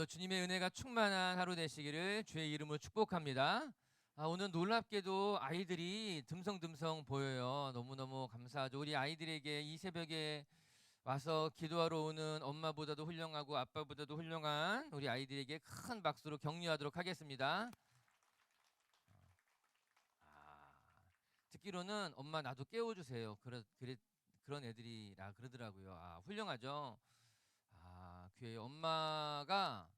오늘도 주님의 은혜가 충만한 하루 되시기를 주의 이름으로 축복합니다. 오늘 놀랍게도 아이들이 듬성듬성 보여요. 너무너무 감사하죠. 우리 아이들에게 이 새벽에 와서 기도하러 오는 엄마보다도 훌륭하고 아빠보다도 훌륭한 우리 아이들에게 큰 박수로 격려하도록 하겠습니다. 듣기로는 엄마 나도 깨워주세요. 그런 애들이라 그러더라고요. 훌륭하죠. 교회 엄마가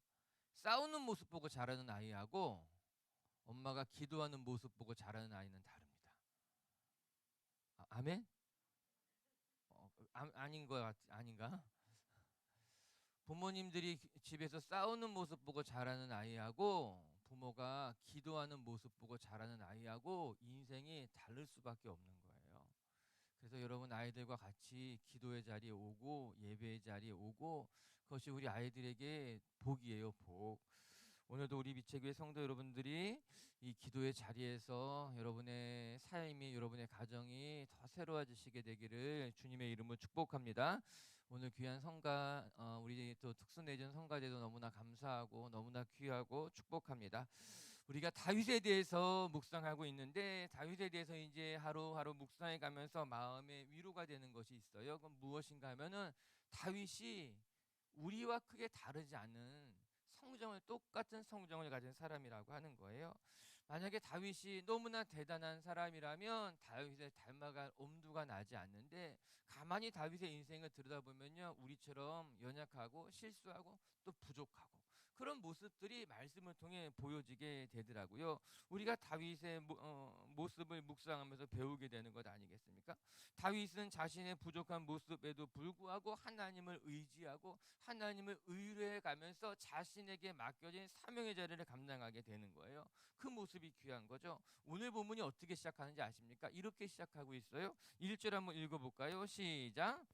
싸우는 모습 보고 자라는 아이하고 엄마가 기도하는 모습 보고 자라는 아이는 다릅니다. 아멘? 아닌 거 아닌가? 부모님들이 집에서 싸우는 모습 보고 자라는 아이하고 부모가 기도하는 모습 보고 자라는 아이하고 인생이 다를 수밖에 없는 거예요. 그래서 여러분 아이들과 같이 기도의 자리에 오고 예배의 자리에 오고 그것이 우리 아이들에게 복이에요, 복. 오늘도 우리 미체교회 성도 여러분들이 이 기도의 자리에서 여러분의 삶이 여러분의 가정이 더 새로워지시게 되기를 주님의 이름으로 축복합니다. 오늘 귀한 성가 우리 또 특수내전 성가대도 너무나 감사하고 너무나 귀하고 축복합니다. 우리가 다윗에 대해서 묵상하고 있는데 다윗에 대해서 이제 하루하루 묵상해 가면서 마음의 위로가 되는 것이 있어요. 그건 무엇인가 하면은 다윗이 우리와 크게 다르지 않은 똑같은 성정을 가진 사람이라고 하는 거예요. 만약에 다윗이 너무나 대단한 사람이라면 다윗을 닮아갈 엄두가 나지 않는데 가만히 다윗의 인생을 들여다보면요, 우리처럼 연약하고 실수하고 또 부족하고 그런 모습들이 말씀을 통해 보여지게 되더라고요. 우리가 다윗의 모습을 묵상하면서 배우게 되는 것 아니겠습니까? 다윗은 자신의 부족한 모습에도 불구하고 하나님을 의지하고 하나님을 의뢰해 가면서 자신에게 맡겨진 사명의 자리를 감당하게 되는 거예요. 그 모습이 귀한 거죠. 오늘 본문이 어떻게 시작하는지 아십니까? 이렇게 시작하고 있어요. 1절 한번 읽어볼까요? 시작.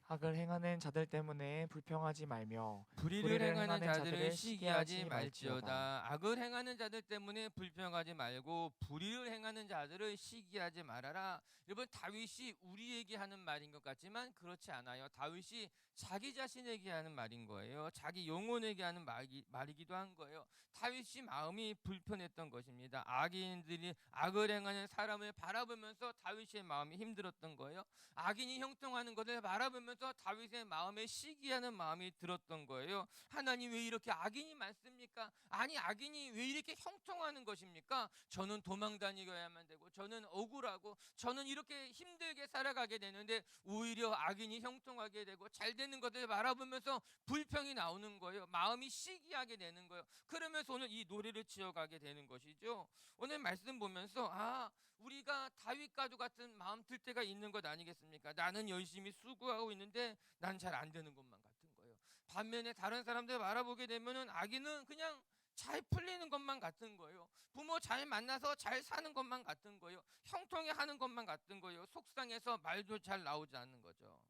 악을 행하는 자들 때문에 불평하지 말며 불의를 행하는 자들을 시기하지 말지어다. 악을 행하는 자들 때문에 불평하지 말고 불의를 행하는 자들을 시기하지 말아라. 여러분 다윗이 우리에게 하는 말인 것 같지만 그렇지 않아요. 다윗이 자기 자신에게 하는 말인 거예요. 자기 영혼에게 하는 말이기도 한 거예요. 다윗이 마음이 불편했던 것입니다. 악인들이 악을 행하는 사람을 바라보면서 다윗의 마음이 힘들었던 거예요. 악인이 형통하는 것을 바라보면서 다윗의 마음에 시기하는 마음이 들었던 거예요. 하나님 왜 이렇게 악인이 많습니까? 아니 악인이 왜 이렇게 형통하는 것입니까? 저는 도망 다니어야만 되고 저는 억울하고 저는 이렇게 힘들게 살아가게 되는데 오히려 악인이 형통하게 되고 잘 되는 것을 바라보면서 불평이 나오는 거예요. 마음이 시기하게 되는 거예요. 그러면서 오늘 이 노래를 지어가게 되는 것이죠. 오늘 말씀 보면서 우리가 다윗과도 같은 마음 들 때가 있는 것 아니겠습니까? 나는 열심히 수고하고 있는데 난 잘 안 되는 것만 같은 거예요. 반면에 다른 사람들 바라보게 되면은 악인은 그냥 잘 풀리는 것만 같은 거예요. 부모 잘 만나서 잘 사는 것만 같은 거예요. 형통해 하는 것만 같은 거예요. 속상해서 말도 잘 나오지 않는 거죠.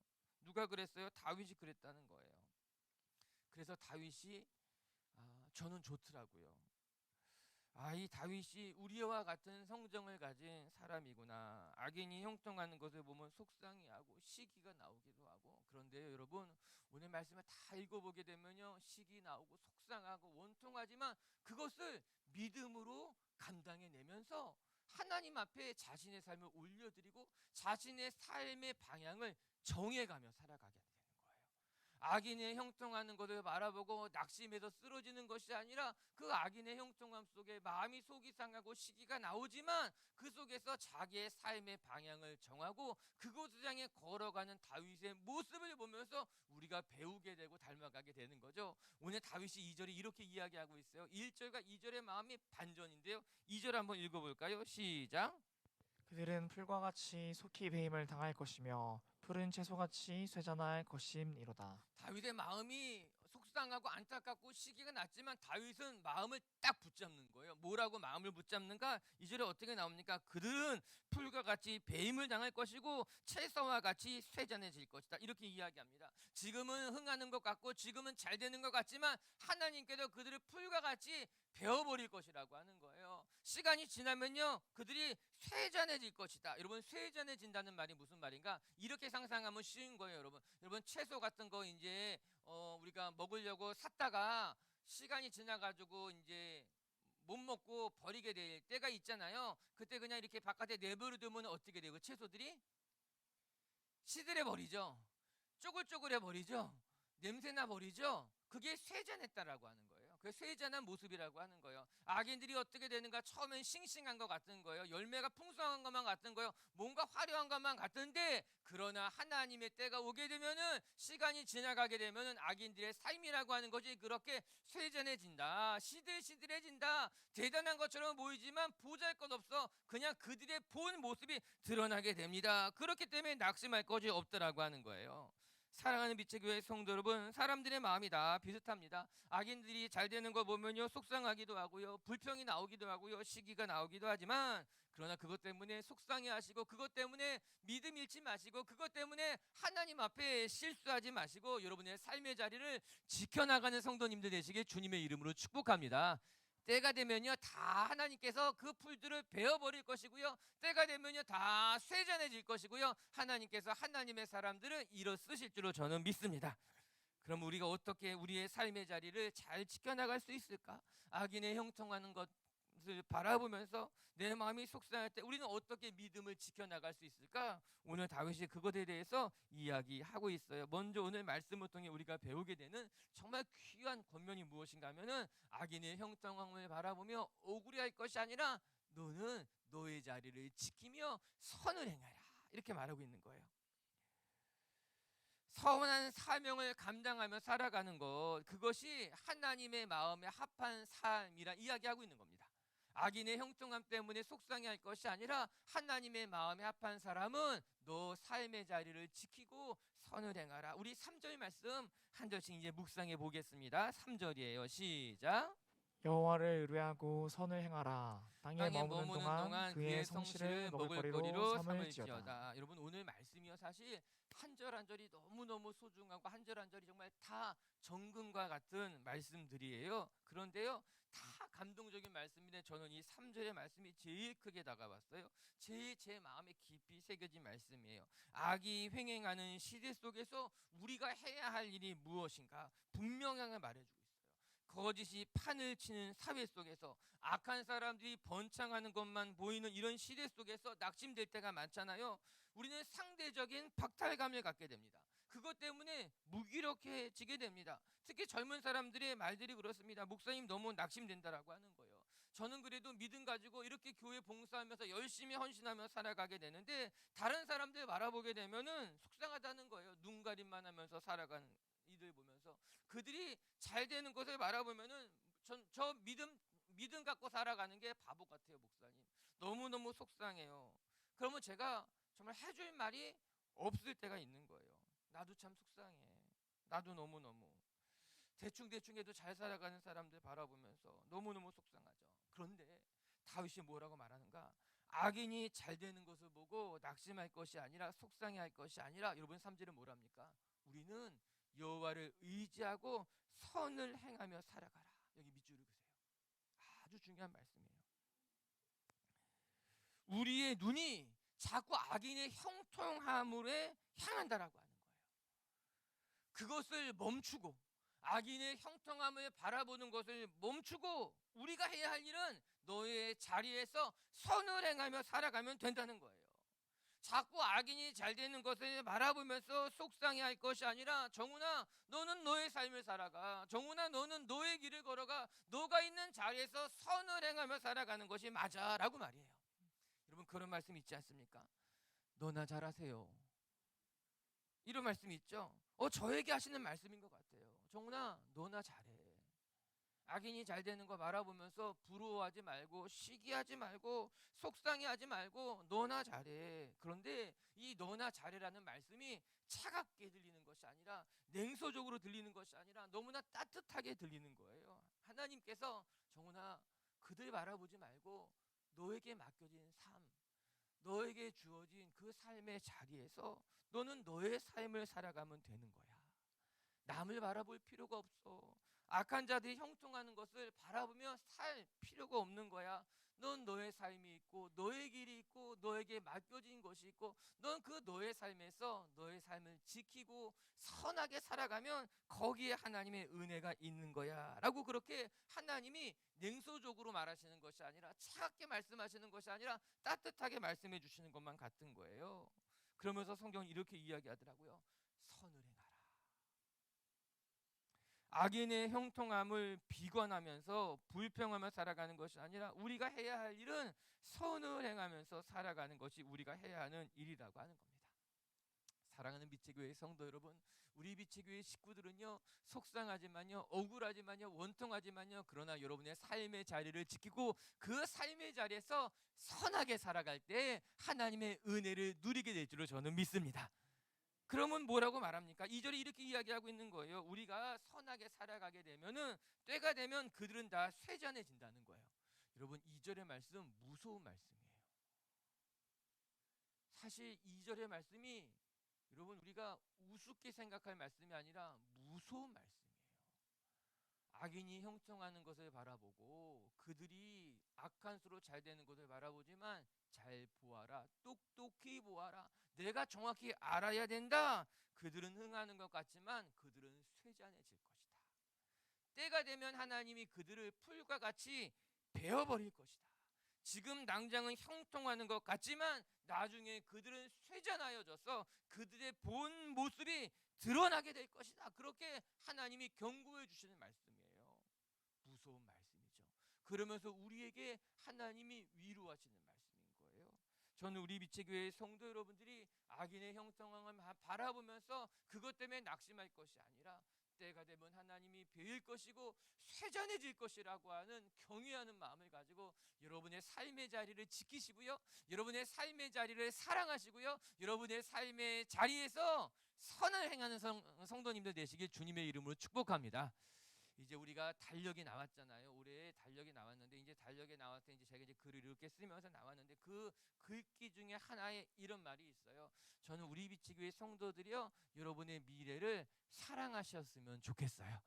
누가 그랬어요? 다윗이 그랬다는 거예요. 그래서 다윗이 저는 좋더라고요. 이 다윗이 우리와 같은 성정을 가진 사람이구나. 악인이 형통하는 것을 보면 속상해하고 시기가 나오기도 하고. 그런데요 여러분, 오늘 말씀을 다 읽어보게 되면요, 시기 나오고 속상하고 원통하지만 그것을 믿음으로 감당해내면서 하나님 앞에 자신의 삶을 올려드리고 자신의 삶의 방향을 정해가며 살아가게 돼요. 악인의 형통하는 것을 바라보고 낙심해서 쓰러지는 것이 아니라 그 악인의 형통함 속에 마음이 속이 상하고 시기가 나오지만 그 속에서 자기의 삶의 방향을 정하고 그곳을 향해 걸어가는 다윗의 모습을 보면서 우리가 배우게 되고 닮아가게 되는 거죠. 오늘 다윗이 2절이 이렇게 이야기하고 있어요. 1절과 2절의 마음이 반전인데요. 2절 한번 읽어볼까요? 시작. 그들은 풀과 같이 속히 배임을 당할 것이며 푸른 채소같이 쇠잔할 것임이로다. 다윗의 마음이 속상하고 안타깝고 시기가 났지만 다윗은 마음을 딱 붙잡는 거예요. 뭐라고 마음을 붙잡는가? 2절에 어떻게 나옵니까? 그들은 풀과 같이 배임을 당할 것이고 채소와 같이 쇠잔해질 것이다. 이렇게 이야기합니다. 지금은 흥하는 것 같고 지금은 잘 되는 것 같지만 하나님께서 그들을 풀과 같이 베어버릴 것이라고 하는 거예요. 시간이 지나면요 그들이 쇠잔해질 것이다. 여러분 쇠잔해진다는 말이 무슨 말인가? 이렇게 상상하면 쉬운 거예요. 여러분 채소 같은 거 이제 우리가 먹으려고 샀다가 시간이 지나가지고 이제 못 먹고 버리게 될 때가 있잖아요. 그때 그냥 이렇게 바깥에 내버려두면 어떻게 돼요? 그 채소들이 시들해 버리죠. 쪼글쪼글해 버리죠. 냄새나 버리죠. 그게 쇠잔했다라고 하는 거예요. 그 쇠잔한 모습이라고 하는 거예요. 악인들이 어떻게 되는가? 처음엔 싱싱한 것 같은 거예요. 열매가 풍성한 것만 같은 거예요. 뭔가 화려한 것만 같은데, 그러나 하나님의 때가 오게 되면은, 시간이 지나가게 되면은 악인들의 삶이라고 하는 것이 그렇게 쇠잔해진다, 시들시들해진다, 대단한 것처럼 보이지만 보잘것없어, 그냥 그들의 본 모습이 드러나게 됩니다. 그렇기 때문에 낙심할 것이 없더라고 하는 거예요. 사랑하는 빛의 교회 성도 여러분, 사람들의 마음이 다 비슷합니다. 악인들이 잘 되는 거 보면요, 속상하기도 하고요, 불평이 나오기도 하고요, 시기가 나오기도 하지만, 그러나 그것 때문에 속상해하시고, 그것 때문에 믿음 잃지 마시고, 그것 때문에 하나님 앞에 실수하지 마시고, 여러분의 삶의 자리를 지켜나가는 성도님들 되시길 주님의 이름으로 축복합니다. 때가 되면요, 다 하나님께서 그 풀들을 베어버릴 것이고요, 때가 되면요, 다 쇠잔해질 것이고요, 하나님께서 하나님의 사람들을 일어 쓰실 줄로 저는 믿습니다. 그럼 우리가 어떻게 우리의 삶의 자리를 잘 지켜나갈 수 있을까? 악인의 형통하는 것을 바라보면서 내 마음이 속상할 때 우리는 어떻게 믿음을 지켜나갈 수 있을까? 오늘 다윗이 그것에 대해서 이야기하고 있어요. 먼저 오늘 말씀을 통해 우리가 배우게 되는 정말 귀한 권면이 무엇인가 하면은, 악인의 형통함을 바라보며 억울해할 것이 아니라 너는 너의 자리를 지키며 선을 행하라, 이렇게 말하고 있는 거예요. 서운한 사명을 감당하며 살아가는 것, 그것이 하나님의 마음에 합한 삶이라 이야기하고 있는 겁니다. 악인의 형통함 때문에 속상해할 것이 아니라 하나님의 마음에 합한 사람은 너 삶의 자리를 지키고 선을 행하라. 우리 3절 말씀 한 절씩 이제 묵상해 보겠습니다. 3절이에요. 시작. 여호와를 의뢰하고 선을 행하라. 땅에 땅에 머무는 머무는 동안 동안 그의 그의 성실을 성실을 먹을 먹을거리로 거리로 삼을지어다. 삼을지어다. 여러분, 오늘 말씀이요, 사실 한 절 한 절이 너무너무 소중하고 한 절 한 절이 정말 다 정금과 같은 말씀들이에요. 그런데요, 다 감동적인 말씀인데 저는 이 3절의 말씀이 제일 크게 다가왔어요. 제일 제 마음에 깊이 새겨진 말씀이에요. 악이 횡행하는 시대 속에서 우리가 해야 할 일이 무엇인가 분명하게 말해주고 있어요. 거짓이 판을 치는 사회 속에서, 악한 사람들이 번창하는 것만 보이는 이런 시대 속에서 낙심될 때가 많잖아요. 우리는 상대적인 박탈감을 갖게 됩니다. 그것 때문에 무기력해지게 됩니다. 특히 젊은 사람들의 말들이 그렇습니다. 목사님, 너무 낙심된다라고 하는 거예요. 저는 그래도 믿음 가지고 이렇게 교회 봉사하면서 열심히 헌신하며 살아가게 되는데, 다른 사람들 바라보게 되면은 속상하다는 거예요. 눈 가림만 하면서 살아가는 이들 보면서, 그들이 잘 되는 것을 바라보면은 저 믿음 갖고 살아가는 게 바보 같아요, 목사님. 너무너무 속상해요. 그러면 제가 정말 해줄 말이 없을 때가 있는 거예요. 나도 참 속상해. 나도 너무너무 대충 해도 잘 살아가는 사람들 바라보면서 너무너무 속상하죠. 그런데 다윗이 뭐라고 말하는가? 악인이 잘 되는 것을 보고 낙심할 것이 아니라, 속상해할 것이 아니라, 여러분 3절은 뭐랍니까? 우리는 여호와를 의지하고 선을 행하며 살아가라. 여기 밑줄을 그세요. 아주 중요한 말씀이에요. 우리의 눈이 자꾸 악인의 형통함으로 향한다라고 하는 거예요. 그것을 멈추고, 악인의 형통함을 바라보는 것을 멈추고, 우리가 해야 할 일은 너의 자리에서 선을 행하며 살아가면 된다는 거예요. 자꾸 악인이 잘 되는 것을 바라보면서 속상해할 것이 아니라, 정훈아, 너는 너의 삶을 살아가. 정훈아, 너는 너의 길을 걸어가. 너가 있는 자리에서 선을 행하며 살아가는 것이 맞아라고 말이에요. 여러분, 그런 말씀 있지 않습니까? 너나 잘하세요, 이런 말씀이 있죠. 저에게 하시는 말씀인 것 같아요. 정훈아, 너나 잘해. 악인이 잘 되는 거 바라보면서 부러워하지 말고, 시기하지 말고, 속상해하지 말고, 너나 잘해. 그런데 이 너나 잘해라는 말씀이 차갑게 들리는 것이 아니라, 냉소적으로 들리는 것이 아니라 너무나 따뜻하게 들리는 거예요. 하나님께서 정훈아, 그들 바라보지 말고 너에게 맡겨진 삶, 너에게 주어진 그 삶의 자리에서 너는 너의 삶을 살아가면 되는 거야. 남을 바라볼 필요가 없어. 악한 자들이 형통하는 것을 바라보며 살 필요가 없는 거야. 넌 너의 삶이 있고 너의 길이 있고 너에게 맡겨진 것이 있고 넌 그 너의 삶에서 너의 삶을 지키고 선하게 살아가면 거기에 하나님의 은혜가 있는 거야 라고 그렇게 하나님이 냉소적으로 말하시는 것이 아니라 차갑게 말씀하시는 것이 아니라 따뜻하게 말씀해 주시는 것만 같은 거예요. 그러면서 성경은 이렇게 이야기하더라고요. 선을 행하라. 악인의 형통함을 비관하면서 불평하며 살아가는 것이 아니라 우리가 해야 할 일은 선을 행하면서 살아가는 것이 우리가 해야 하는 일이라고 하는 겁니다. 사랑하는 빛의교회 성도 여러분, 우리 빛의교회 식구들은요, 속상하지만요, 억울하지만요, 원통하지만요, 그러나 여러분의 삶의 자리를 지키고 그 삶의 자리에서 선하게 살아갈 때 하나님의 은혜를 누리게 될 줄로 저는 믿습니다. 그러면 뭐라고 말합니까? 2절에 이렇게 이야기하고 있는 거예요. 우리가 선하게 살아가게 되면은 때가 되면 그들은 다 쇠잔해진다는 거예요. 여러분 2절의 말씀 무서운 말씀이에요. 사실 2절의 말씀이 여러분 우리가 우습게 생각할 말씀이 아니라 무서운 말씀이에요. 악인이 형통하는 것을 바라보고 그들이 악한 수로 잘 되는 것을 바라보지만 잘 보아라, 똑똑히 보아라, 내가 정확히 알아야 된다. 그들은 흥하는 것 같지만 그들은 쇠잔해질 것이다. 때가 되면 하나님이 그들을 풀과 같이 베어버릴 것이다. 지금 당장은 형통하는 것 같지만 나중에 그들은 쇠잔하여져서 그들의 본 모습이 드러나게 될 것이다. 그렇게 하나님이 경고해 주시는 말씀이에요. 무서운 말씀이죠. 그러면서 우리에게 하나님이 위로하시는 말씀인 거예요. 저는 우리 빛의교회 성도 여러분들이 악인의 형통함을 바라보면서 그것 때문에 낙심할 것이 아니라 때가 되면 하나님이 베일 것이고 쇠잔해질 것이라고 하는 경외하는 마음을 가지고 여러분의 삶의 자리를 지키시고요, 여러분의 삶의 자리를 사랑하시고요, 여러분의 삶의 자리에서 선을 행하는 성도님들 되시길 주님의 이름으로 축복합니다. 이제 우리가 달력이 나왔잖아요. 올해 달력이 나왔는데 이제 달력에 나왔을 때 이제 제가 이제 글을 이렇게 쓰면서 나왔는데 그 글귀 중에 하나에 이런 말이 있어요. 저는 우리 빛의교회 성도들이요, 여러분의 미래를 사랑하셨으면 좋겠어요.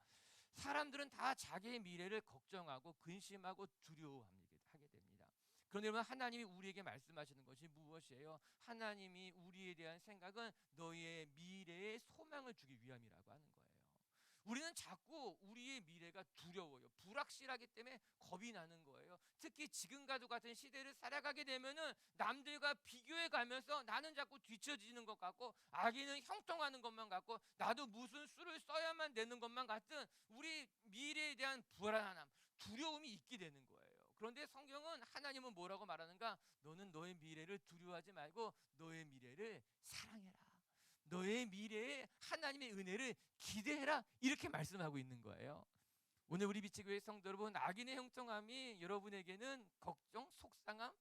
사람들은 다 자기의 미래를 걱정하고 근심하고 두려워하게 됩니다. 그런데 여러분 하나님이 우리에게 말씀하시는 것이 무엇이에요? 하나님이 우리에 대한 생각은 너희의 미래에 소망을 주기 위함이라고 하는 거예요. 우리는 자꾸 우리의 미래가 두려워요. 불확실하기 때문에 겁이 나는 거예요. 특히 지금과도 같은 시대를 살아가게 되면은 남들과 비교해 가면서 나는 자꾸 뒤처지는 것 같고 악인은 형통하는 것만 같고 나도 무슨 수를 써야만 되는 것만 같은 우리 미래에 대한 불안함, 두려움이 있게 되는 거예요. 그런데 성경은 하나님은 뭐라고 말하는가? 너는 너의 미래를 두려워하지 말고 너의 미래를 사랑해라. 너의 미래에 하나님의 은혜를 기대해라. 이렇게 말씀하고 있는 거예요. 오늘 우리 빛의교회 성도 여러분, 악인의 형통함이 여러분에게는 걱정, 속상함,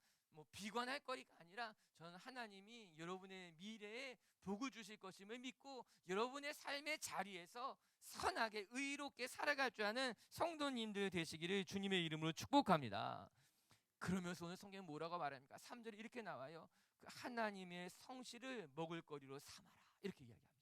비관할 거리가 아니라 저는 하나님이 여러분의 미래에 복을 주실 것임을 믿고 여러분의 삶의 자리에서 선하게 의롭게 살아갈 줄 아는 성도님들 되시기를 주님의 이름으로 축복합니다. 그러면서 오늘 성경은 뭐라고 말합니까? 3절에 이렇게 나와요. 그 하나님의 성실을 먹을거리로 삼아라. 이렇게 이야기합니다.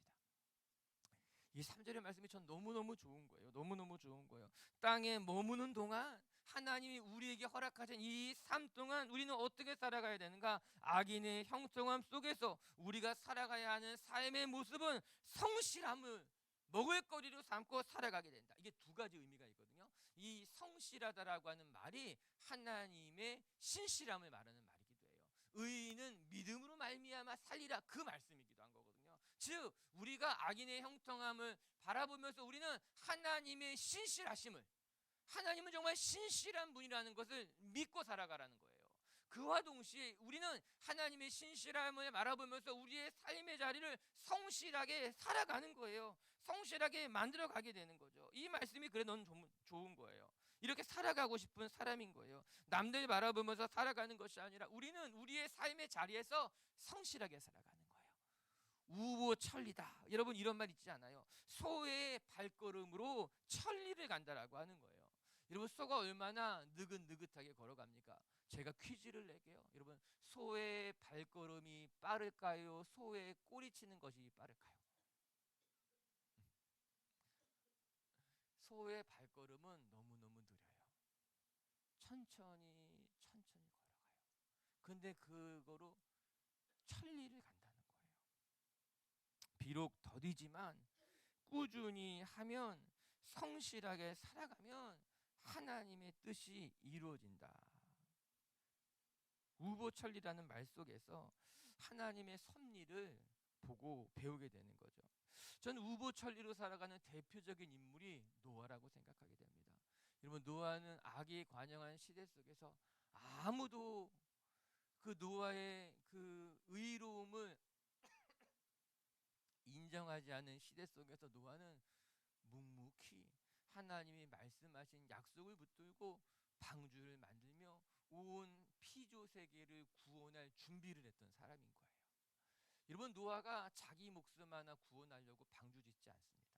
이 3절의 말씀이 전 너무너무 좋은 거예요. 너무너무 좋은 거예요. 땅에 머무는 동안 하나님이 우리에게 허락하신 이 삶 동안 우리는 어떻게 살아가야 되는가? 악인의 형통함 속에서 우리가 살아가야 하는 삶의 모습은 성실함을 먹을거리로 삼고 살아가게 된다. 이게 두 가지 의미가 있거든요. 이 성실하다라고 하는 말이 하나님의 신실함을 말하는 말이기도 해요. 의인은 믿음으로 말미암아 살리라, 그 말씀이기도 한 거거든요. 즉 우리가 악인의 형통함을 바라보면서 우리는 하나님의 신실하심을, 하나님은 정말 신실한 분이라는 것을 믿고 살아가라는 거예요. 그와 동시에 우리는 하나님의 신실함을 바라보면서 우리의 삶의 자리를 성실하게 살아가는 거예요. 성실하게 만들어가게 되는 거죠. 이 말씀이 그래 너는 좋은 거예요. 이렇게 살아가고 싶은 사람인 거예요. 남들 바라보면서 살아가는 것이 아니라 우리는 우리의 삶의 자리에서 성실하게 살아가는 거예요. 우보천리다. 여러분 이런 말 있지 않아요? 소의 발걸음으로 천리를 간다라고 하는 거예요. 여러분 소가 얼마나 느긋느긋하게 걸어갑니까? 제가 퀴즈를 낼게요. 여러분 소의 발걸음이 빠를까요? 소의 꼬리치는 것이 빠를까요? 소의 발걸음은 너무너무 느려요. 천천히 천천히 근데 그거로 천리를 간다는 거예요. 비록 더디지만 꾸준히 하면, 성실하게 살아가면 하나님의 뜻이 이루어진다. 우보천리라는 말 속에서 하나님의 섭리를 보고 배우게 되는 거죠. 저는 우보천리로 살아가는 대표적인 인물이 노아라고 생각하게 됩니다. 여러분, 노아는 악에 관영한 시대 속에서 아무도 그 노아의 그 의로움을 인정하지 않은 시대 속에서 노아는 묵묵히 하나님이 말씀하신 약속을 붙들고 방주를 만들며 온 피조 세계를 구원할 준비를 했던 사람인 거예요. 여러분, 노아가 자기 목숨 하나 구원하려고 방주 짓지 않습니다.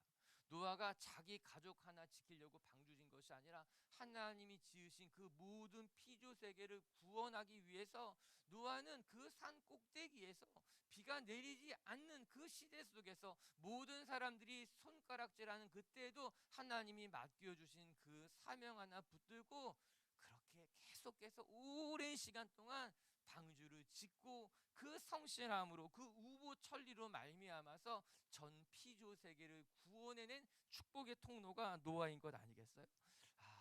노아가 자기 가족 하나 지키려고 방주 짓는 것이 아니라 하나님이 지으신 그 모든 피조 세계를 구원하기 위해서 노아는 그 산 꼭대기에서 비가 내리지 않는 그 시대 속에서 모든 사람들이 손가락질하는 그때에도 하나님이 맡겨주신 그 사명 하나 붙들고 그렇게 계속해서 오랜 시간 동안 방주를 짓고 그 성실함으로, 그 우보천리로 말미암아서 전 피조 세계를 구원해낸 축복의 통로가 노아인 것 아니겠어요?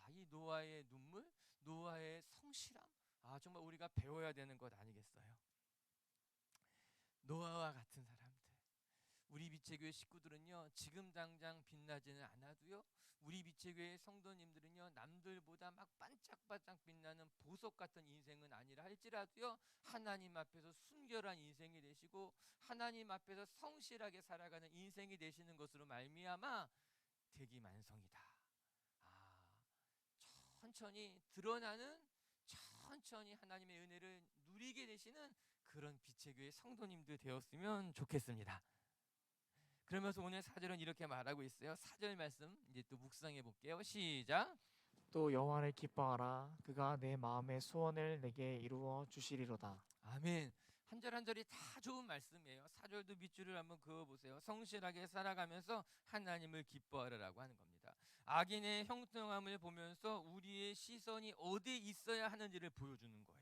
이 노아의 눈물, 노아의 성실함, 정말 우리가 배워야 되는 것 아니겠어요? 노아와 같은 사람들, 우리 빛의교회 식구들은요, 지금 당장 빛나지는 않아도요, 우리 빛의교회 성도님들은요, 남들보다 막 반짝반짝 빛나는 보석 같은 인생은 아니라 할지라도요, 하나님 앞에서 순결한 인생이 되시고 하나님 앞에서 성실하게 살아가는 인생이 되시는 것으로 말미암아 대기만성이다. 천천히 드러나는, 천천히 하나님의 은혜를 누리게 되시는 그런 빛의교회 성도님들 되었으면 좋겠습니다. 그러면서 오늘 4절은 이렇게 말하고 있어요. 4절 말씀 이제 또 묵상해 볼게요. 시작. 또 여호와를 기뻐하라. 그가 내 마음의 소원을 내게 이루어 주시리로다. 아멘. 한 절 한 절이 다 좋은 말씀이에요. 4절도 밑줄을 한번 그어보세요. 성실하게 살아가면서 하나님을 기뻐하라라고 하는 겁니다. 악인의 형통함을 보면서 우리의 시선이 어디에 있어야 하는지를 보여주는 거예요.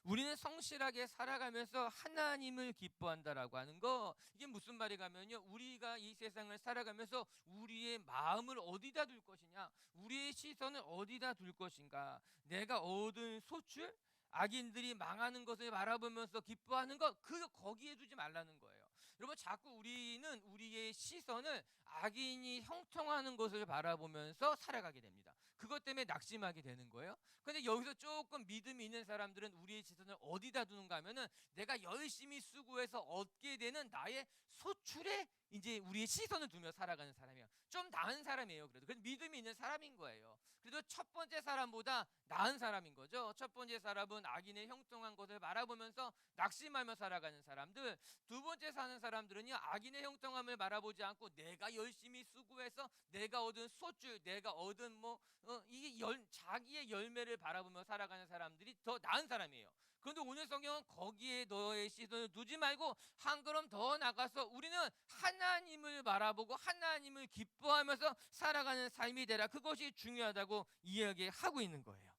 우리는 성실하게 살아가면서 하나님을 기뻐한다라고 하는 거, 이게 무슨 말이냐면요, 우리가 이 세상을 살아가면서 우리의 마음을 어디다 둘 것이냐, 우리의 시선을 어디다 둘 것인가, 내가 얻은 소출, 악인들이 망하는 것을 바라보면서 기뻐하는 것, 거기에 두지 말라는 거예요. 여러분, 자꾸 우리는 우리의 시선을 악인이 형통하는 것을 바라보면서 살아가게 됩니다. 그것 때문에 낙심하게 되는 거예요. 근데 여기서 조금 믿음이 있는 사람들은 우리의 시선을 어디다 두는가 하면은 내가 열심히 수고해서 얻게 되는 나의 소출에 이제 우리의 시선을 두며 살아가는 사람이에요. 좀 나은 사람이에요. 그래도 믿음이 있는 사람인 거예요. 그래도 첫 번째 사람보다 나은 사람인 거죠. 첫 번째 사람은 악인의 형통한 것을 바라보면서 낙심하며 살아가는 사람들, 두 번째 사는 사람들은요, 악인의 형통함을 바라보지 않고 내가 열심히 수고해서 내가 얻은 소출, 내가 얻은 자기의 열매를 바라보며 살아가는 사람들이 더 나은 사람이에요. 그런데 오늘 성경은 거기에 너의 시선을 두지 말고 한 걸음 더 나가서 우리는 하나님을 바라보고 하나님을 기뻐하면서 살아가는 삶이 되라, 그것이 중요하다고 이야기하고 있는 거예요.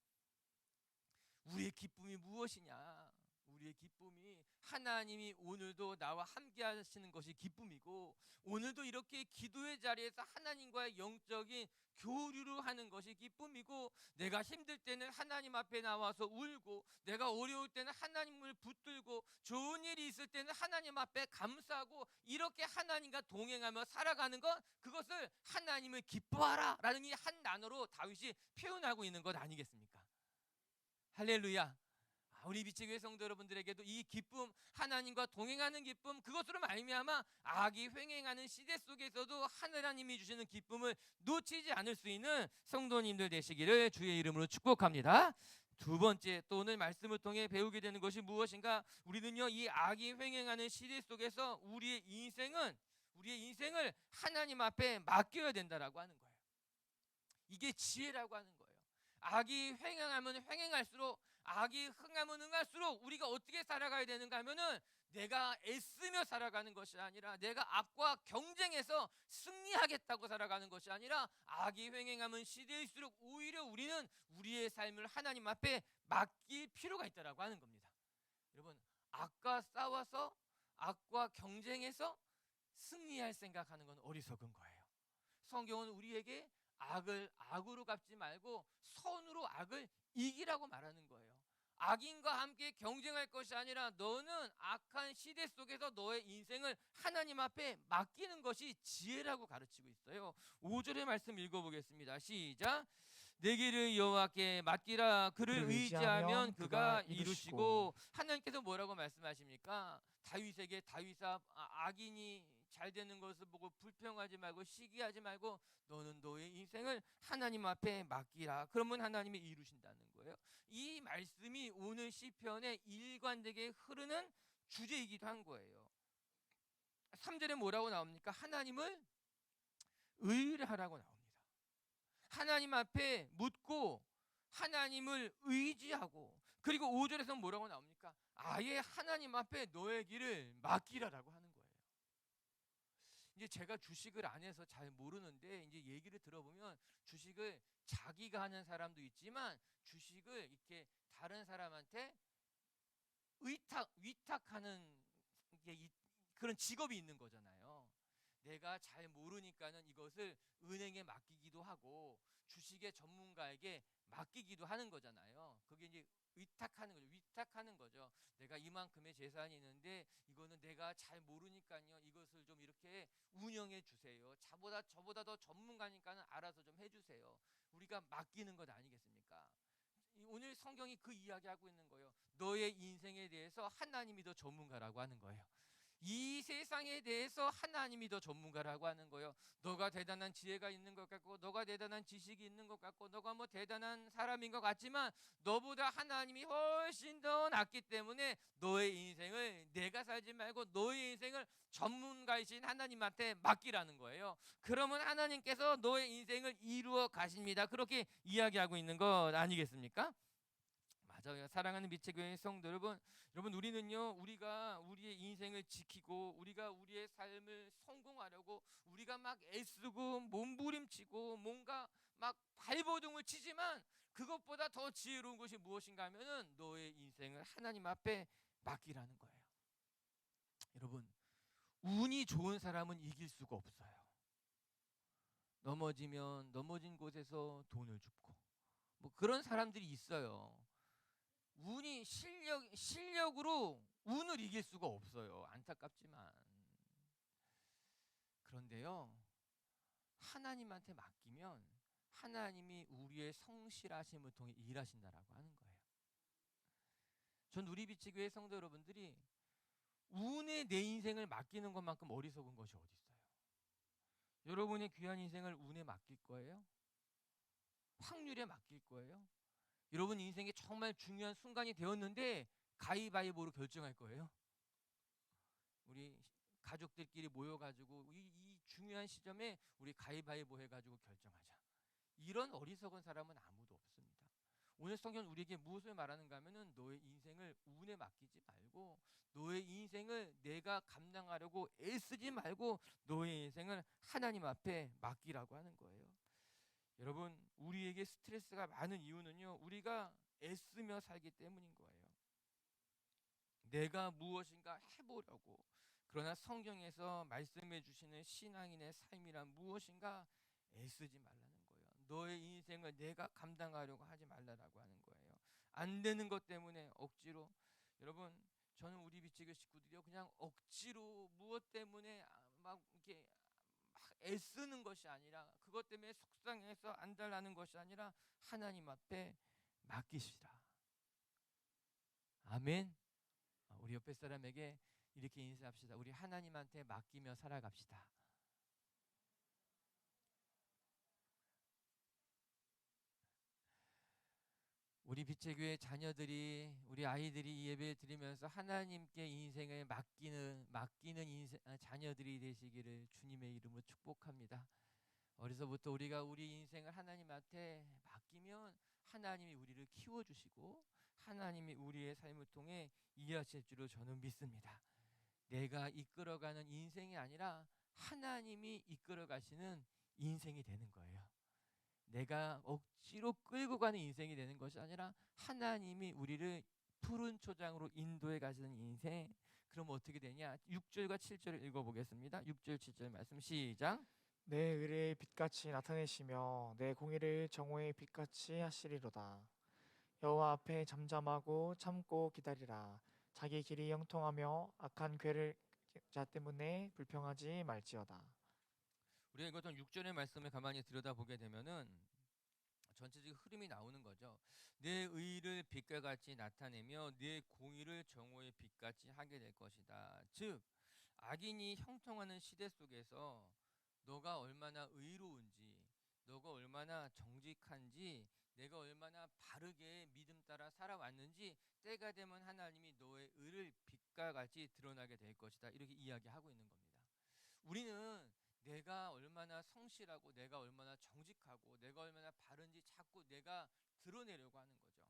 우리의 기쁨이 무엇이냐? 우리의 기쁨이 하나님이 오늘도 나와 함께 하시는 것이 기쁨이고, 오늘도 이렇게 기도의 자리에서 하나님과의 영적인 교류를 하는 것이 기쁨이고, 내가 힘들 때는 하나님 앞에 나와서 울고, 내가 어려울 때는 하나님을 붙들고, 좋은 일이 있을 때는 하나님 앞에 감사하고, 이렇게 하나님과 동행하며 살아가는 것, 그것을 하나님을 기뻐하라 라는 이 한 단어로 다윗이 표현하고 있는 것 아니겠습니까? 할렐루야. 우리 빛의 교회 성도 여러분들에게도 이 기쁨, 하나님과 동행하는 기쁨, 그것으로 말미암아 악이 횡행하는 시대 속에서도 하나님이 주시는 기쁨을 놓치지 않을 수 있는 성도님들 되시기를 주의 이름으로 축복합니다. 두 번째, 또 오늘 말씀을 통해 배우게 되는 것이 무엇인가? 우리는요, 이 악이 횡행하는 시대 속에서 우리의 인생을 하나님 앞에 맡겨야 된다라고 하는 거예요. 이게 지혜라고 하는 거예요. 악이 횡행하면 횡행할수록, 악이 흥하면 흥할수록 우리가 어떻게 살아가야 되는가 하면은 내가 애쓰며 살아가는 것이 아니라, 내가 악과 경쟁해서 승리하겠다고 살아가는 것이 아니라, 악이 횡행하면 시대일수록 오히려 우리는 우리의 삶을 하나님 앞에 맡길 필요가 있다라고 하는 겁니다. 여러분, 악과 싸워서 악과 경쟁해서 승리할 생각하는 건 어리석은 거예요. 성경은 우리에게 악을 악으로 갚지 말고 선으로 악을 이기라고 말하는 거예요. 악인과 함께 경쟁할 것이 아니라 너는 악한 시대 속에서 너의 인생을 하나님 앞에 맡기는 것이 지혜라고 가르치고 있어요. 5절의 말씀 읽어보겠습니다. 시작. 내 길을 여호와께 맡기라. 그를 그를 의지하면 그가 이루시고. 이루시고. 하나님께서 뭐라고 말씀하십니까? 다윗에게 다윗아, 악인이 잘 되는 것을 보고 불평하지 말고 시기하지 말고 너는 너의 인생을 하나님 앞에 맡기라. 그러면 하나님이 이루신다는 거예요. 이 말씀이 오늘 시편의 일관되게 흐르는 주제이기도 한 거예요. 3절에 뭐라고 나옵니까? 하나님을 의뢰하라고 나옵니다. 하나님 앞에 묻고 하나님을 의지하고, 그리고 5절에서 뭐라고 나옵니까? 아예 하나님 앞에 너의 길을 맡기라라고 하는 거예요. 이제 제가 주식을 안 해서 잘 모르는데 이제 얘기를 들어보면 주식을 자기가 하는 사람도 있지만 주식을 이렇게 다른 사람한테 위탁하는 게 그런 직업이 있는 거잖아요. 내가 잘 모르니까는 이것을 은행에 맡기기도 하고 주식의 전문가에게 맡기기도 하는 거잖아요. 그게 이제 위탁하는 거죠. 내가 이만큼의 재산이 있는데 이거는 내가 잘 모르니까요. 이것을 좀 이렇게 운영해 주세요. 저보다 더 전문가니까는 알아서 좀 해주세요. 우리가 맡기는 것 아니겠습니까? 오늘 성경이 그 이야기하고 있는 거예요. 너의 인생에 대해서 하나님이 더 전문가라고 하는 거예요. 이 세상에 대해서 하나님이 더 전문가라고 하는 거예요. 너가 대단한 지혜가 있는 것 같고 너가 대단한 지식이 있는 것 같고 너가 뭐 대단한 사람인 것 같지만 너보다 하나님이 훨씬 더 낫기 때문에 너의 인생을 내가 살지 말고 너의 인생을 전문가이신 하나님한테 맡기라는 거예요. 그러면 하나님께서 너의 인생을 이루어 가십니다. 그렇게 이야기하고 있는 것 아니겠습니까? 맞아요. 사랑하는 빛의 교회 성도 여러분, 우리는요, 우리가 우리의 인생을 지키고 우리가 우리의 삶을 성공하려고 우리가 막 애쓰고 몸부림치고 뭔가 막 발버둥을 치지만 그것보다 더 지혜로운 것이 무엇인가 하면은 너의 인생을 하나님 앞에 맡기라는 거예요. 여러분, 운이 좋은 사람은 이길 수가 없어요. 넘어지면 넘어진 곳에서 돈을 줍고 뭐 그런 사람들이 있어요. 운이 실력으로 운을 이길 수가 없어요. 안타깝지만. 그런데요, 하나님한테 맡기면 하나님이 우리의 성실하심을 통해 일하신다라고 하는 거예요. 전 우리 빛의 교회 성도 여러분들이 운에 내 인생을 맡기는 것만큼 어리석은 것이 어디 있어요? 여러분의 귀한 인생을 운에 맡길 거예요? 확률에 맡길 거예요? 여러분 인생에 정말 중요한 순간이 되었는데 가위바위보로 결정할 거예요? 우리 가족들끼리 모여가지고 이 중요한 시점에 우리 가위바위보 해가지고 결정하자. 이런 어리석은 사람은 아무도 없습니다. 오늘 성경은 우리에게 무엇을 말하는가 하면은 너의 인생을 운에 맡기지 말고 너의 인생을 내가 감당하려고 애쓰지 말고 너의 인생을 하나님 앞에 맡기라고 하는 거예요. 여러분, 우리에게 스트레스가 많은 이유는요, 우리가 애쓰며 살기 때문인 거예요. 내가 무엇인가 해보려고. 그러나 성경에서 말씀해 주시는 신앙인의 삶이란 무엇인가 애쓰지 말라는 거예요. 너의 인생을 내가 감당하려고 하지 말라라고 하는 거예요. 안 되는 것 때문에 억지로. 여러분, 저는 우리 비치교 식구들이요, 그냥 억지로 무엇 때문에 막 이렇게 막 애쓰는 것이 아니라, 그것 때문에 속상해서 안달나는 것이 아니라 하나님 앞에 맡기시라. 아멘. 우리 옆에 사람에게 이렇게 인사합시다. 우리 하나님한테 맡기며 살아갑시다. 우리 빛의 교회 자녀들이, 우리 아이들이 이 예배를 드리면서 하나님께 인생을 맡기는 자녀들이 되시기를 주님의 이름으로 축복합니다. 어려서부터 우리가 우리 인생을 하나님한테 맡기면 하나님이 우리를 키워주시고 하나님이 우리의 삶을 통해 이해하실 줄로 저는 믿습니다. 내가 이끌어가는 인생이 아니라 하나님이 이끌어가시는 인생이 되는 거예요. 내가 억지로 끌고 가는 인생이 되는 것이 아니라 하나님이 우리를 푸른 초장으로 인도해 가시는 인생. 그럼 어떻게 되냐? 6절과 7절을 읽어보겠습니다. 6절 7절 말씀 시작. 내 의를 빛같이 나타내시며 내 공의를 정오의 빛같이 하시리로다. 여호와 앞에 잠잠하고 참고 기다리라. 자기 길이 형통하며 악한 괴를 자 때문에 불평하지 말지어다. 우리가 이것은 6절의 말씀을 가만히 들여다보게 되면은 전체적인 흐름이 나오는 거죠. 내 의를 빛과 같이 나타내며 내 공의를 정오의 빛같이 하게 될 것이다. 즉 악인이 형통하는 시대 속에서 너가 얼마나 의로운지, 너가 얼마나 정직한지, 내가 얼마나 바르게 믿음 따라 살아왔는지 때가 되면 하나님이 너의 의를 빛과 같이 드러나게 될 것이다. 이렇게 이야기하고 있는 겁니다. 우리는 내가 얼마나 성실하고 내가 얼마나 정직하고 내가 얼마나 바른지 자꾸 내가 드러내려고 하는 거죠.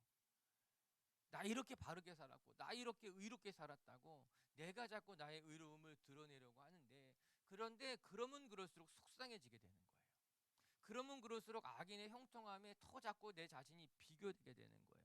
나 이렇게 바르게 살았고 나 이렇게 의롭게 살았다고 내가 자꾸 나의 의로움을 드러내려고 하는데, 그런데 그러면 그럴수록 속상해지게 되는 거예요. 그러면 그럴수록 악인의 형통함에 더 자꾸 내 자신이 비교되게 되는 거예요.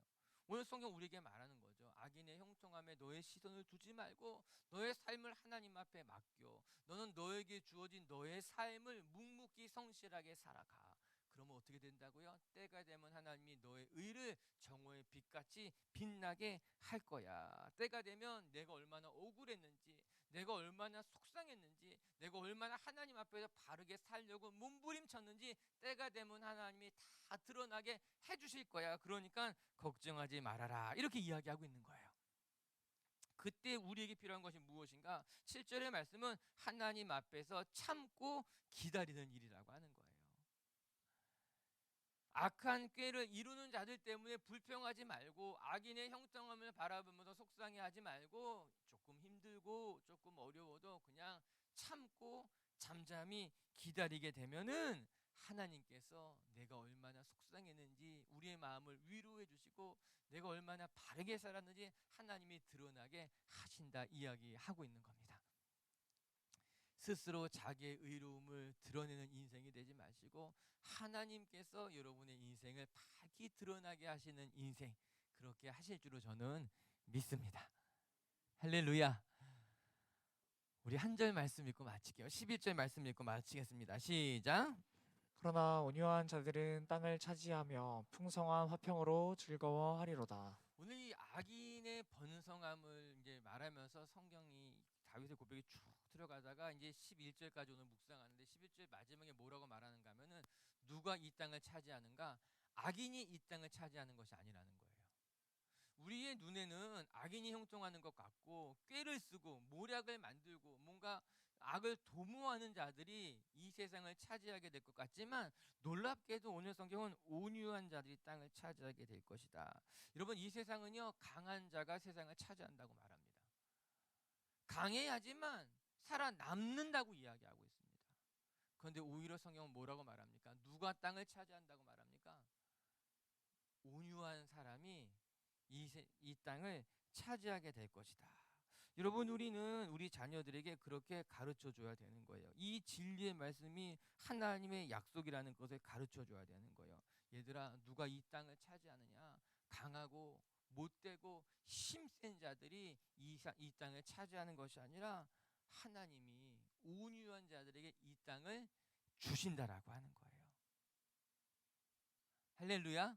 오늘 성경 우리에게 말하는 거죠. 악인의 형통함에 너의 시선을 두지 말고 너의 삶을 하나님 앞에 맡겨. 너는 너에게 주어진 너의 삶을 묵묵히 성실하게 살아가. 그러면 어떻게 된다고요? 때가 되면 하나님이 너의 의를 정오의 빛같이 빛나게 할 거야. 때가 되면 내가 얼마나 억울했는지, 내가 얼마나 속상했는지, 내가 얼마나 하나님 앞에서 바르게 살려고 몸부림쳤는지 때가 되면 하나님이 다 드러나게 해주실 거야. 그러니까 걱정하지 말아라. 이렇게 이야기하고 있는 거예요. 그때 우리에게 필요한 것이 무엇인가? 7절의 말씀은 하나님 앞에서 참고 기다리는 일이라고 하는 거예요. 악한 꾀를 이루는 자들 때문에 불평하지 말고 악인의 형통함을 바라보면서 속상해하지 말고 조금 힘들고 조금 어려워도 그냥 참고 잠잠히 기다리게 되면은 하나님께서 내가 얼마나 속상했는지 우리의 마음을 위로해 주시고 내가 얼마나 바르게 살았는지 하나님이 드러나게 하신다 이야기하고 있는 겁니다. 스스로 자기의 의로움을 드러내는 인생이 되지 마시고 하나님께서 여러분의 인생을 밝히 드러나게 하시는 인생, 그렇게 하실 줄로 저는 믿습니다. 할렐루야. 우리 한 절 말씀 읽고 마칠게요. 11절 말씀 읽고 마치겠습니다. 시작. 그러나 온유한 자들은 땅을 차지하며 풍성한 화평으로 즐거워하리로다. 오늘 이 악인의 번성함을 이제 말하면서 성경이 다윗의 고백이 쭉 들어가다가 이제 11절까지 오늘 묵상하는데 11절 마지막에 뭐라고 말하는가 하면은 누가 이 땅을 차지하는가? 악인이 이 땅을 차지하는 것이 아니라는 거예요. 우리의 눈에는 악인이 형통하는 것 같고 꾀를 쓰고 모략을 만들고 뭔가 악을 도모하는 자들이 이 세상을 차지하게 될 것 같지만 놀랍게도 오늘 성경은 온유한 자들이 땅을 차지하게 될 것이다. 여러분, 이 세상은요 강한 자가 세상을 차지한다고 말합니다. 강해야지만 살아남는다고 이야기하고 있습니다. 그런데 오히려 성경은 뭐라고 말합니까? 누가 땅을 차지한다고 말합니까? 온유한 사람이 이 땅을 차지하게 될 것이다. 여러분, 우리는 우리 자녀들에게 그렇게 가르쳐 줘야 되는 거예요. 이 진리의 말씀이 하나님의 약속이라는 것을 가르쳐 줘야 되는 거예요. 얘들아, 누가 이 땅을 차지하느냐? 강하고 못되고 힘센 자들이 이 땅을 차지하는 것이 아니라 하나님이 온유한 자들에게 이 땅을 주신다라고 하는 거예요. 할렐루야.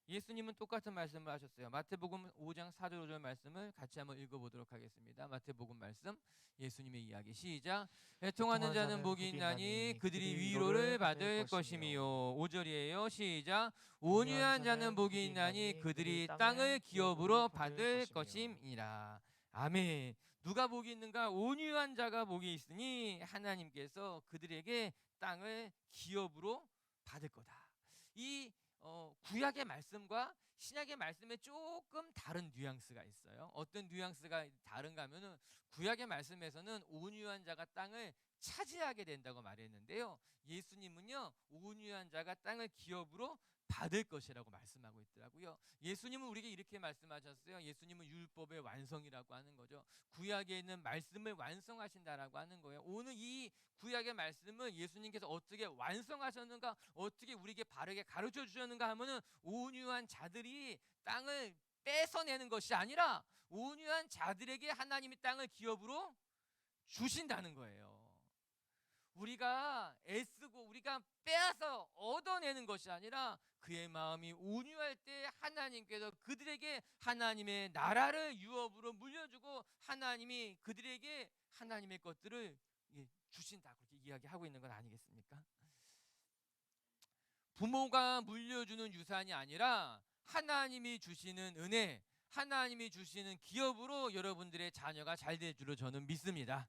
예수님은 똑같은 말씀을 하셨어요. 마태복음 5장 4절 5절 말씀을 같이 한번 읽어보도록 하겠습니다. 마태복음 말씀, 예수님의 이야기 시작. 애통하는 자는 복이 있나니 그들이 위로를 받을 것이미요. 5절이에요. 시작. 온유한 자는 복이 있나니 그들이 땅을 기업으로 받을 것임이라. 아멘. 누가 복이 있는가? 온유한 자가 복이 있으니 하나님께서 그들에게 땅을 기업으로 받을 거다. 이 구약의 말씀과 신약의 말씀에 조금 다른 뉘앙스가 있어요. 어떤 뉘앙스가 다른가 하면은 구약의 말씀에서는 온유한 자가 땅을 차지하게 된다고 말했는데요. 예수님은요 온유한 자가 땅을 기업으로 받을 것이라고 말씀하고 있더라고요. 예수님은 우리에게 이렇게 말씀하셨어요. 예수님은 율법의 완성이라고 하는 거죠. 구약에 있는 말씀을 완성하신다라고 하는 거예요. 오늘 이 구약의 말씀을 예수님께서 어떻게 완성하셨는가, 어떻게 우리에게 바르게 가르쳐 주셨는가 하면은 온유한 자들이 땅을 뺏어내는 것이 아니라 온유한 자들에게 하나님이 땅을 기업으로 주신다는 거예요. 우리가 애쓰고 우리가 빼앗아 얻어내는 것이 아니라 그의 마음이 온유할 때 하나님께서 그들에게 하나님의 나라를 유업으로 물려주고 하나님이 그들에게 하나님의 것들을 주신다, 그렇게 이야기하고 있는 건 아니겠습니까? 부모가 물려주는 유산이 아니라 하나님이 주시는 은혜, 하나님이 주시는 기업으로 여러분들의 자녀가 잘 될 줄로 저는 믿습니다.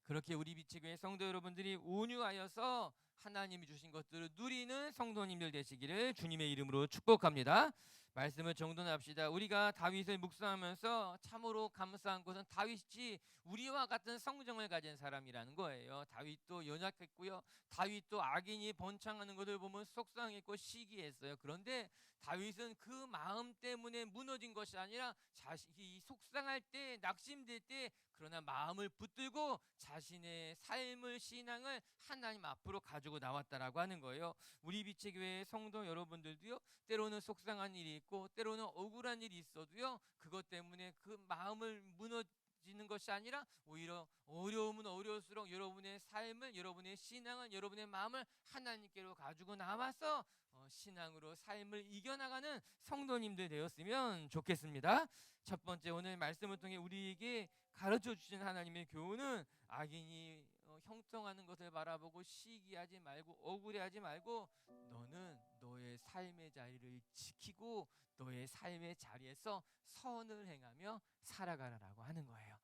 그렇게 우리 빛의교회 성도 여러분들이 온유하여서 하나님이 주신 것들을 누리는 성도님들 되시기를 주님의 이름으로 축복합니다. 말씀을 정돈합시다. 우리가 다윗을 묵상하면서 참으로 감사한 것은 다윗이 우리와 같은 성정을 가진 사람이라는 거예요. 다윗도 연약했고요. 다윗도 악인이 번창하는 것을 보면 속상했고 시기했어요. 그런데 다윗은 그 마음 때문에 무너진 것이 아니라 자식이 속상할 때, 낙심될 때, 그러나 마음을 붙들고 자신의 삶을, 신앙을 하나님 앞으로 가지고 나왔다라고 하는 거예요. 우리 빛의 교회 성도 여러분들도요, 때로는 속상한 일이 있고 때로는 억울한 일이 있어도요, 그것 때문에 그 마음을 무너지는 것이 아니라 오히려 어려움은 어려울수록 여러분의 삶을, 여러분의 신앙을, 여러분의 마음을 하나님께로 가지고 나와서 신앙으로 삶을 이겨나가는 성도님들 되었으면 좋겠습니다. 첫 번째, 오늘 말씀을 통해 우리에게 가르쳐 주신 하나님의 교훈은 악인이 형통하는 것을 바라보고 시기하지 말고 억울해하지 말고 너는 너의 삶의 자리를 지키고 너의 삶의 자리에서 선을 행하며 살아가라라고 하는 거예요.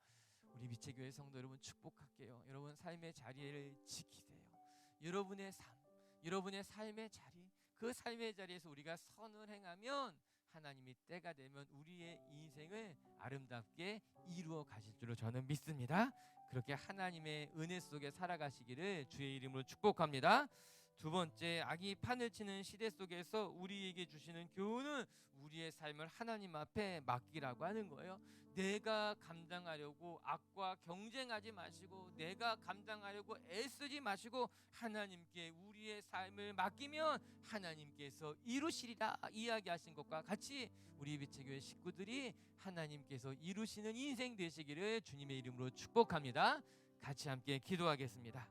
우리 빛의 교회 성도 여러분 축복할게요. 여러분 삶의 자리를 지키세요. 여러분의 삶, 여러분의 삶의 자리, 그 삶의 자리에서 우리가 선을 행하면 하나님이 때가 되면 우리의 인생을 아름답게 이루어 가실 줄로 저는 믿습니다. 그렇게 하나님의 은혜 속에 살아가시기를 주의 이름으로 축복합니다. 두 번째, 악이 판을 치는 시대 속에서 우리에게 주시는 교훈은 우리의 삶을 하나님 앞에 맡기라고 하는 거예요. 내가 감당하려고 악과 경쟁하지 마시고 내가 감당하려고 애쓰지 마시고 하나님께 우리의 삶을 맡기면 하나님께서 이루시리라 이야기하신 것과 같이 우리 빛의 교회 식구들이 하나님께서 이루시는 인생 되시기를 주님의 이름으로 축복합니다. 같이 함께 기도하겠습니다.